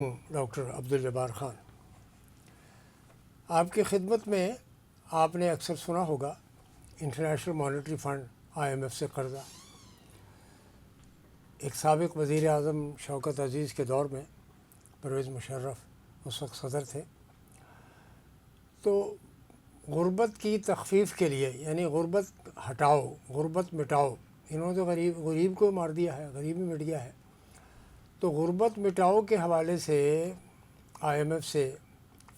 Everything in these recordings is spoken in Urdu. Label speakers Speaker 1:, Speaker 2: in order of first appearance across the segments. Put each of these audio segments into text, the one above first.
Speaker 1: ڈاکٹر عبدالجبار خان آپ کی خدمت میں. آپ نے اکثر سنا ہوگا انٹرنیشنل مانیٹری فنڈ IMF سے قرضہ. ایک سابق وزیر اعظم شوکت عزیز کے دور میں پرویز مشرف اس وقت صدر تھے، تو غربت کی تخفیف کے لیے، یعنی غربت ہٹاؤ، غربت مٹاؤ، انہوں نے تو غریب کو مار دیا ہے، غریبی مٹ گیا ہے. تو غربت مٹاؤ کے حوالے سے IMF سے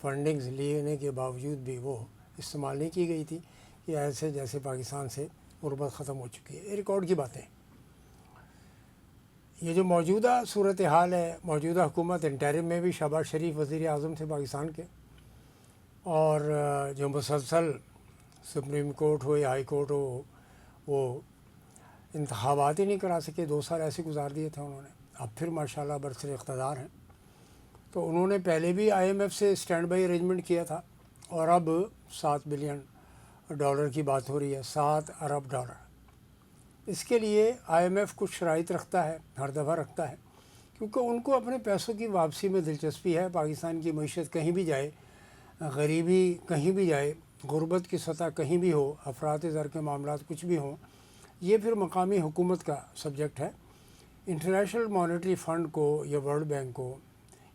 Speaker 1: فنڈنگز لینے کے باوجود بھی وہ استعمال نہیں کی گئی تھی کہ ایسے جیسے پاکستان سے غربت ختم ہو چکی ہے. یہ ریکارڈ کی باتیں. یہ جو موجودہ صورتحال ہے، موجودہ حکومت انٹرم میں بھی شہباز شریف وزیر اعظم تھے پاکستان کے، اور جو مسلسل سپریم کورٹ ہو یا ہائی کورٹ ہو وہ انتخابات ہی نہیں کرا سکے. 2 سال ایسے گزار دیے تھے انہوں نے. اب پھر ماشاءاللہ برسر اقتدار ہیں. تو انہوں نے پہلے بھی IMF سے اسٹینڈ بائی ارینجمنٹ کیا تھا، اور اب $7 بلین کی بات ہو رہی ہے، $7 ارب. اس کے لیے IMF کچھ شرائط رکھتا ہے، ہر دفعہ رکھتا ہے، کیونکہ ان کو اپنے پیسوں کی واپسی میں دلچسپی ہے. پاکستان کی معیشت کہیں بھی جائے، غریبی کہیں بھی جائے، غربت کی سطح کہیں بھی ہو، افراط زر کے معاملات کچھ بھی ہوں، یہ پھر مقامی حکومت کا سبجیکٹ ہے. انٹرنیشنل مانیٹری فنڈ کو یا ورلڈ بینک کو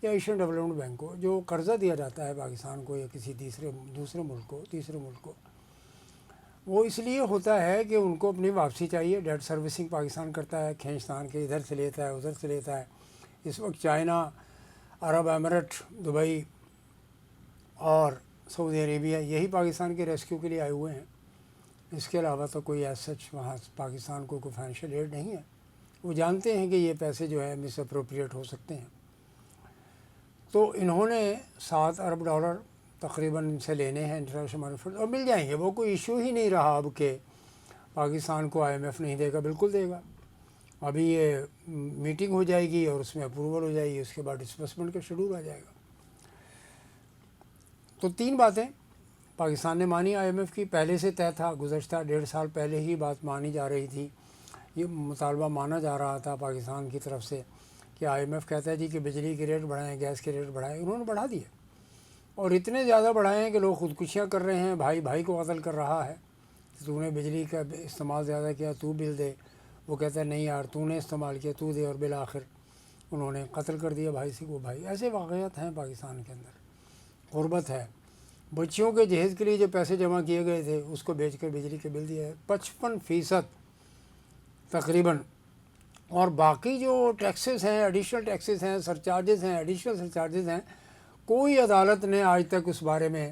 Speaker 1: یا ایشین ڈیولپمنٹ بینک کو جو قرضہ دیا جاتا ہے پاکستان کو یا کسی دوسرے ملک کو، وہ اس لیے ہوتا ہے کہ ان کو اپنی واپسی چاہیے. ڈیٹ سروسنگ پاکستان کرتا ہے، کھینچتان کے ادھر سے لیتا ہے ادھر سے لیتا ہے. اس وقت چائنا، عرب امارات، دبئی اور سعودی عربیہ یہی پاکستان کے ریسکیو کے لیے آئے ہوئے ہیں. اس کے علاوہ تو کوئی ایز سچ وہاں پاکستان کو کوئی فائنینشیل ایڈ نہیں ہے. وہ جانتے ہیں کہ یہ پیسے جو ہے مس اپروپریٹ ہو سکتے ہیں. تو انہوں نے $7 ارب تقریباً ان سے لینے ہیں انٹرنیشنل مانیٹری فنڈ، اور مل جائیں گے. وہ کوئی ایشو ہی نہیں رہا اب کہ پاکستان کو IMF نہیں دے گا. بالکل دے گا. ابھی یہ میٹنگ ہو جائے گی اور اس میں اپروول ہو جائے گی، اس کے بعد ڈسبرسمنٹ کا شیڈول آ جائے گا. تو 3 باتیں پاکستان نے مانی IMF کی. پہلے سے طے تھا، گزشتہ 1.5 سال پہلے ہی بات مانی جا رہی تھی. یہ مطالبہ مانا جا رہا تھا پاکستان کی طرف سے کہ IMF کہتا ہے جی کہ بجلی کے ریٹ بڑھائیں، گیس کے ریٹ بڑھائیں. انہوں نے بڑھا دیے، اور اتنے زیادہ بڑھائے ہیں کہ لوگ خودکشیاں کر رہے ہیں. بھائی کو قتل کر رہا ہے. تو نے بجلی کا استعمال زیادہ کیا، تو بل دے. وہ کہتا ہے نہیں یار تو نے استعمال کیا، تو دے. اور بالآخر انہوں نے قتل کر دیا بھائی سے کو بھائی. ایسے واقعات ہیں پاکستان کے اندر. غربت ہے. بچیوں کے جہیز کے لیے جو پیسے جمع کیے گئے تھے اس کو بیچ کر بجلی کے بل دیا ہے 55% تقریباً. اور باقی جو ٹیکسز ہیں، ایڈیشنل ٹیکسز ہیں، سرچارجز ہیں، ایڈیشنل سرچارجز ہیں، کوئی عدالت نے آج تک اس بارے میں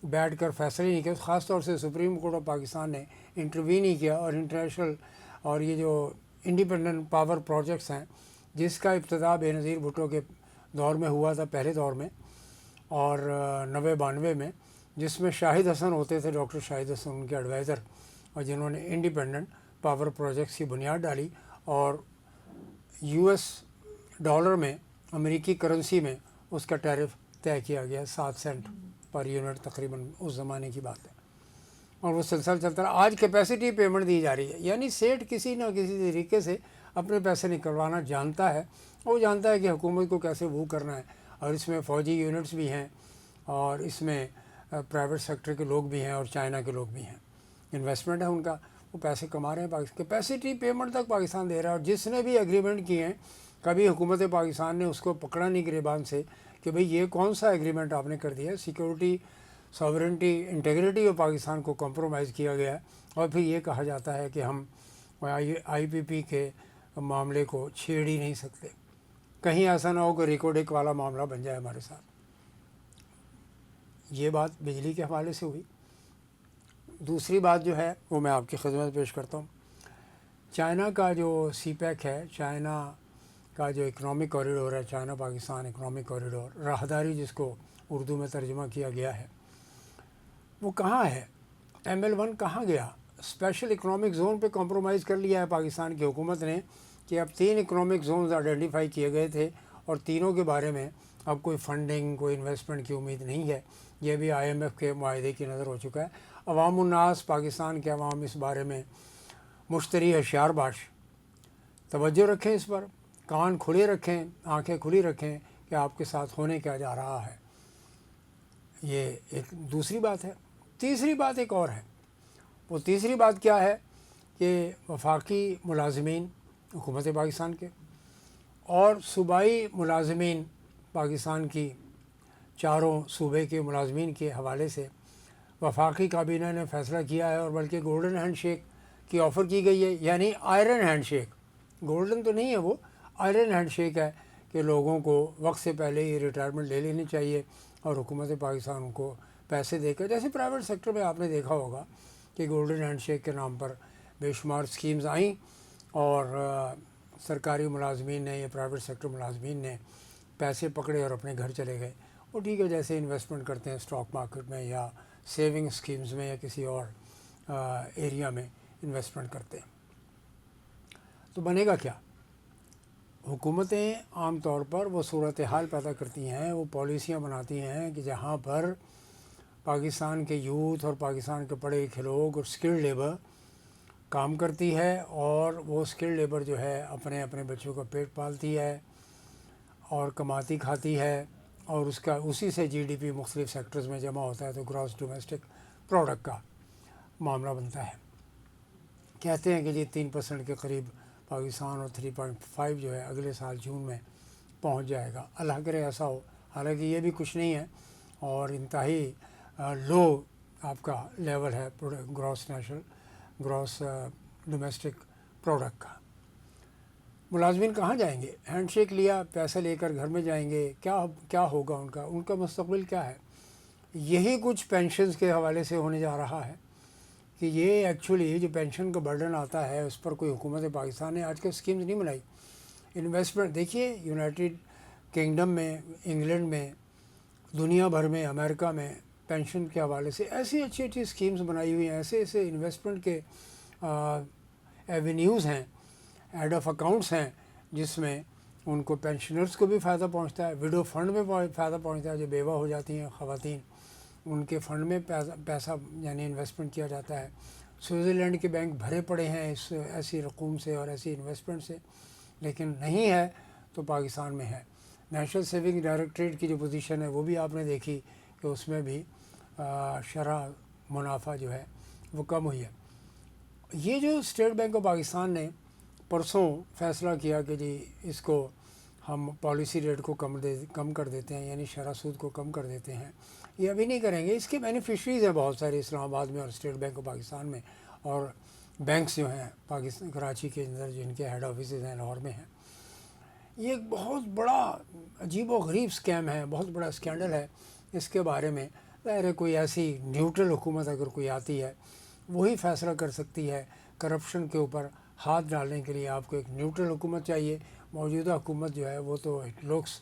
Speaker 1: بیٹھ کر فیصلہ نہیں کیا. خاص طور سے سپریم کورٹ آف پاکستان نے انٹروین نہیں کیا. اور انٹرنیشنل اور یہ جو انڈیپینڈنٹ پاور پروجیکٹس ہیں، جس کا ابتدا بے نظیر بھٹو کے دور میں ہوا تھا، پہلے دور میں، اور 90-92 میں، جس میں شاہد حسن ہوتے تھے، ڈاکٹر شاہد حسن ان کے ایڈوائزر، اور جنہوں نے انڈیپینڈنٹ پاور پروجیکٹس کی بنیاد ڈالی. اور US ڈالر میں، امریکی کرنسی میں اس کا ٹیرف طے کیا گیا 7 سینٹ پر یونٹ تقریباً. اس زمانے کی بات ہے. اور وہ سلسلہ چلتا رہا. آج کیپیسٹی پیمنٹ دی جا رہی ہے. یعنی سیٹ کسی نہ کسی طریقے سے اپنے پیسے نکلوانا جانتا ہے. وہ جانتا ہے کہ حکومت کو کیسے وہ کرنا ہے. اور اس میں فوجی یونٹس بھی ہیں، اور اس میں پرائیویٹ سیکٹر کے لوگ بھی ہیں، اور چائنا کے لوگ بھی ہیں. انویسٹمنٹ ہے ان کا. وہ پیسے کما رہے ہیں. کیپیسٹی پیمنٹ تک پاکستان دے رہا ہے. اور جس نے بھی ایگریمنٹ کیے ہیں، کبھی حکومت پاکستان نے اس کو پکڑا نہیں گریبان سے کہ بھئی یہ کون سا ایگریمنٹ آپ نے کر دیا ہے. Security, sovereignty, integrity of Pakistan کو کمپرومائز کیا گیا ہے. اور پھر یہ کہا جاتا ہے کہ ہم IPP کے معاملے کو چھیڑ ہی نہیں سکتے. کہیں ایسا نہ ہو کہ ریکوڈک والا معاملہ بن جائے ہمارے ساتھ. یہ بات بجلی کے حوالے سے ہوئی. دوسری بات جو ہے وہ میں آپ کی خدمت پیش کرتا ہوں. چائنا کا جو CPEC ہے، چائنا کا جو اکنامک کوریڈور ہے، چائنا پاکستان اکنامک کوریڈور، راہداری جس کو اردو میں ترجمہ کیا گیا ہے، وہ کہاں ہے؟ ML1 کہاں گیا؟ اسپیشل اکنامک زون پہ کمپرومائز کر لیا ہے پاکستان کی حکومت نے کہ اب 3 اکنامک زونز آئیڈینٹیفائی کیے گئے تھے، اور تینوں کے بارے میں اب کوئی فنڈنگ، کوئی انویسٹمنٹ کی امید نہیں ہے. یہ بھی IMF کے معاہدے کی نظر ہو چکا ہے. عوام الناس، پاکستان کے عوام اس بارے میں مشتری ہوشیار باش. توجہ رکھیں اس پر، کان کھلے رکھیں، آنکھیں کھلی رکھیں کہ آپ کے ساتھ ہونے کیا جا رہا ہے۔ یہ ایک دوسری بات ہے۔ تیسری بات ایک اور ہے، وہ تیسری بات کیا ہے کہ وفاقی ملازمین حکومت پاکستان کے اور صوبائی ملازمین پاکستان کی چاروں صوبے کے ملازمین کے حوالے سے وفاقی کابینہ نے فیصلہ کیا ہے، اور بلکہ گولڈن ہینڈ شیک کی آفر کی گئی ہے، یعنی آئرن ہینڈ شیک۔ گولڈن تو نہیں ہے، وہ آئرن ہینڈ شیک ہے کہ لوگوں کو وقت سے پہلے ہی ریٹائرمنٹ لے لینی چاہیے، اور حکومت پاکستان کو پیسے دے کر، جیسے پرائیویٹ سیکٹر میں آپ نے دیکھا ہوگا کہ گولڈن ہینڈ شیک کے نام پر بے شمار اسکیمز آئیں، اور سرکاری ملازمین نے یا پرائیویٹ سیکٹر ملازمین نے پیسے پکڑے اور اپنے گھر چلے گئے۔ وہ ٹھیک ہے، جیسے انویسٹمنٹ کرتے ہیں اسٹاک مارکیٹ میں یا سیونگ اسکیمز میں یا کسی اور ایریا میں انویسٹمنٹ کرتے ہیں۔ تو بنے گا کیا؟ حکومتیں عام طور پر وہ صورتحال پیدا کرتی ہیں، وہ پالیسیاں بناتی ہیں کہ جہاں پر پاکستان کے یوتھ اور پاکستان کے پڑھے لکھے لوگ اور اسکلڈ لیبر کام کرتی ہے، اور وہ اسکلڈ لیبر جو ہے اپنے اپنے بچوں کا پیٹ پالتی ہے اور کماتی کھاتی ہے، اور اسی سے جی ڈی پی مختلف سیکٹرز میں جمع ہوتا ہے، تو گراس ڈومیسٹک پروڈکٹ کا معاملہ بنتا ہے۔ کہتے ہیں کہ جی 3% کے قریب پاکستان، اور 3.5 جو ہے اگلے سال جون میں پہنچ جائے گا۔ اللہ کرے ایسا ہو، حالانکہ یہ بھی کچھ نہیں ہے، اور انتہائی لو آپ کا لیول ہے گراس ڈومیسٹک پروڈکٹ کا۔ ملازمین کہاں جائیں گے؟ ہینڈ شیک لیا، پیسہ لے کر گھر میں جائیں گے، کیا ہوگا ان کا مستقبل کیا ہے؟ یہی کچھ پینشنز کے حوالے سے ہونے جا رہا ہے کہ یہ ایکچولی جو پینشن کا برڈن آتا ہے اس پر کوئی حکومت پاکستان نے آج کل اسکیمز نہیں بنائی۔ انویسٹمنٹ دیکھیے، یونائٹڈ کنگڈم میں، انگلینڈ میں، دنیا بھر میں، امریکہ میں پینشن کے حوالے سے ایسی اچھی اچھی اسکیمز بنائی ہوئی ہیں، ایسے انویسٹمنٹ کے ایونیوز ہیں، ہیڈ آف اکاؤنٹس ہیں، جس میں ان کو پینشنرز کو بھی فائدہ پہنچتا ہے، وڈو فنڈ میں فائدہ پہنچتا ہے، جو بیوہ ہو جاتی ہیں خواتین، ان کے فنڈ میں پیسہ یعنی انویسٹمنٹ کیا جاتا ہے۔ سوئٹزرلینڈ کے بینک بھرے پڑے ہیں اس ایسی رقوم سے اور ایسی انویسٹمنٹ سے، لیکن نہیں ہے تو پاکستان میں ہے۔ نیشنل سیونگ ڈائریکٹریٹ کی جو پوزیشن ہے وہ بھی آپ نے دیکھی کہ اس میں بھی شرح منافع جو ہے وہ کم ہوئی ہے۔ یہ جو اسٹیٹ بینک آف پاکستان نے پرسوں فیصلہ کیا کہ جی اس کو ہم پالیسی ریٹ کو کم کر دیتے ہیں، یعنی شرح سود کو کم کر دیتے ہیں، یہ ابھی نہیں کریں گے۔ اس کے بینیفیشریز ہیں بہت سارے اسلام آباد میں اور اسٹیٹ بینک آف پاکستان میں، اور بینکس جو ہیں پاکستان کراچی کے اندر جن کے ہیڈ آفیسز ہیں لاہور میں ہیں۔ یہ ایک بہت بڑا عجیب و غریب اسکیم ہے، بہت بڑا اسکینڈل ہے۔ اس کے بارے میں ظاہر ہے کوئی ایسی نیوٹرل حکومت اگر کوئی آتی ہے وہی فیصلہ کر سکتی ہے۔ کرپشن کے اوپر ہاتھ ڈالنے کے لیے آپ کو ایک نیوٹرل حکومت چاہیے۔ موجودہ حکومت جو ہے وہ تو اٹ لوکس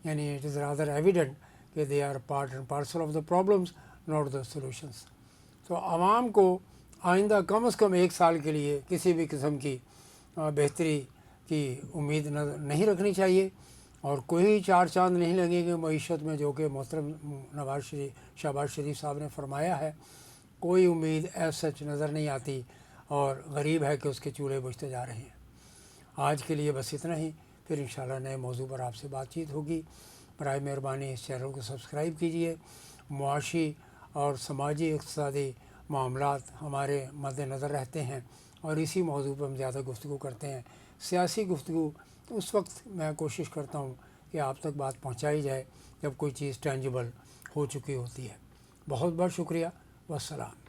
Speaker 1: یعنی اٹ از رادر ایویڈنٹ کہ they are part and parcel of the problems not the solutions. تو عوام کو آئندہ کم از کم 1 سال کے لیے کسی بھی قسم کی بہتری کی امید نہیں رکھنی چاہیے، اور کوئی 4 چاند نہیں لگیں گے معیشت میں، جو کہ محترم شہباز شریف صاحب نے فرمایا ہے۔ کوئی امید ایز سچ نظر نہیں آتی، اور غریب ہے کہ اس کے چولہے بجھتے جا رہے ہیں۔ آج کے لیے بس اتنا ہی، پھر انشاءاللہ نئے موضوع پر آپ سے بات چیت ہوگی۔ برائے مہربانی اس چینل کو سبسکرائب کیجئے۔ معاشی اور سماجی اقتصادی معاملات ہمارے مد نظر رہتے ہیں، اور اسی موضوع پر ہم زیادہ گفتگو کرتے ہیں۔ سیاسی گفتگو اس وقت میں کوشش کرتا ہوں کہ آپ تک بات پہنچائی جائے جب کوئی چیز ٹینجیبل ہو چکی ہوتی ہے۔ بہت بہت شکریہ، والسلام۔